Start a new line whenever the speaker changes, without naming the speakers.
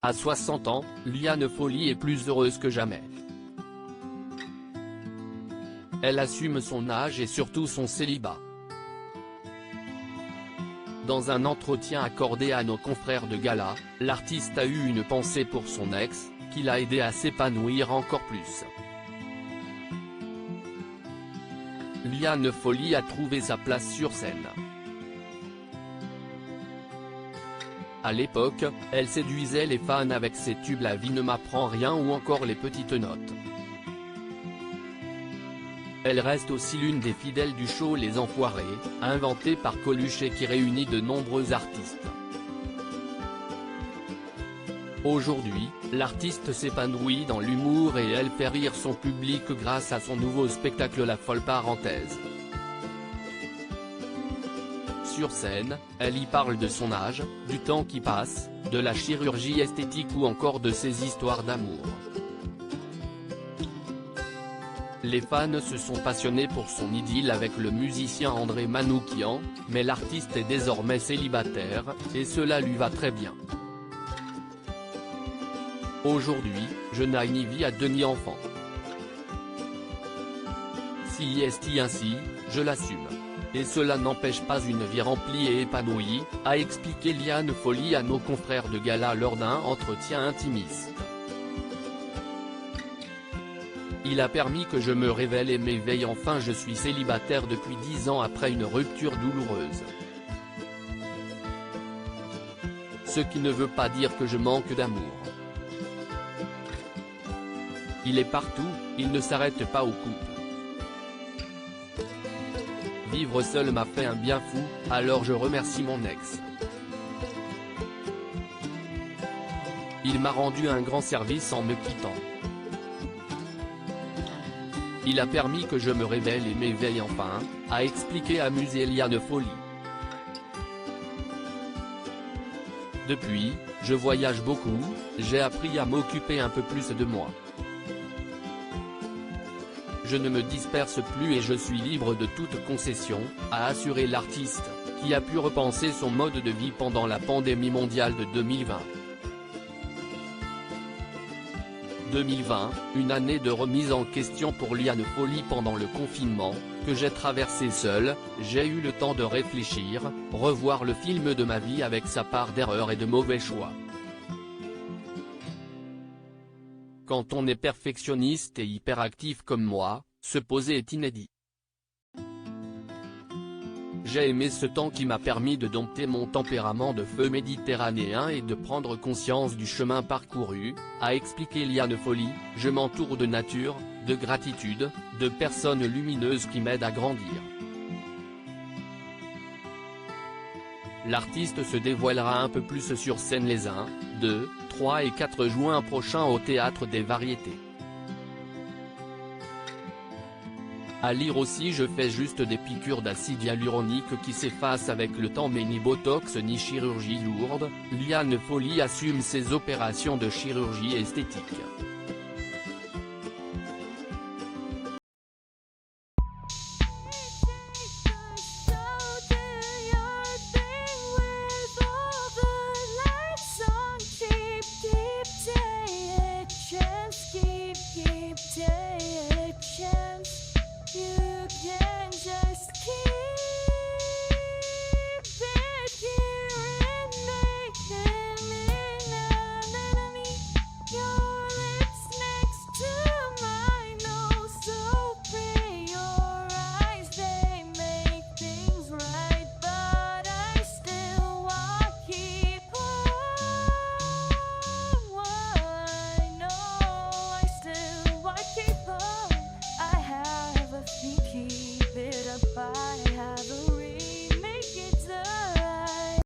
À 60 ans, Liane Folly est plus heureuse que jamais. Elle assume son âge et surtout son célibat. Dans un entretien accordé à nos confrères de gala, l'artiste a eu une pensée pour son ex, qui l'a aidé à s'épanouir encore plus. Liane Folly a trouvé sa place sur scène. À l'époque, elle séduisait les fans avec ses tubes La vie ne m'apprend rien ou encore Les petites notes. Elle reste aussi l'une des fidèles du show Les Enfoirés, inventé par Coluche et qui réunit de nombreux artistes. Aujourd'hui, l'artiste s'épanouit dans l'humour et elle fait rire son public grâce à son nouveau spectacle La Folle Parenthèse. Sur scène, elle y parle de son âge, du temps qui passe, de la chirurgie esthétique ou encore de ses histoires d'amour. Les fans se sont passionnés pour son idylle avec le musicien André Manoukian, mais l'artiste est désormais célibataire, et cela lui va très bien. Aujourd'hui, je n'ai ni vie à deux ni enfant. Si est ainsi, je l'assume. Et cela n'empêche pas une vie remplie et épanouie, a expliqué Liane Folly à nos confrères de gala lors d'un entretien intimiste. Il a permis que je me révèle et m'éveille enfin. Je suis célibataire depuis 10 ans après une rupture douloureuse. Ce qui ne veut pas dire que je manque d'amour. Il est partout, il ne s'arrête pas au couple. Vivre seul m'a fait un bien fou, alors je remercie mon ex. Il m'a rendu un grand service en me quittant. Il a permis que je me révèle et m'éveille enfin, a expliqué amusée Liane Folly. Depuis, je voyage beaucoup, j'ai appris à m'occuper un peu plus de moi. Je ne me disperse plus et je suis libre de toute concession, a assuré l'artiste, qui a pu repenser son mode de vie pendant la pandémie mondiale de 2020. 2020, une année de remise en question pour Liane Folly pendant le confinement, que j'ai traversé seul. J'ai eu le temps de réfléchir, revoir le film de ma vie avec sa part d'erreurs et de mauvais choix. Quand on est perfectionniste et hyperactif comme moi, se poser est inédit. J'ai aimé ce temps qui m'a permis de dompter mon tempérament de feu méditerranéen et de prendre conscience du chemin parcouru, a expliqué Liane Folly. Je m'entoure de nature, de gratitude, de personnes lumineuses qui m'aident à grandir. L'artiste se dévoilera un peu plus sur scène les 1, 2, 3 et 4 juin prochains au Théâtre des Variétés. À lire aussi: je fais juste des piqûres d'acide hyaluronique qui s'effacent avec le temps mais ni botox ni chirurgie lourde. Liane Folly assume ses opérations de chirurgie esthétique.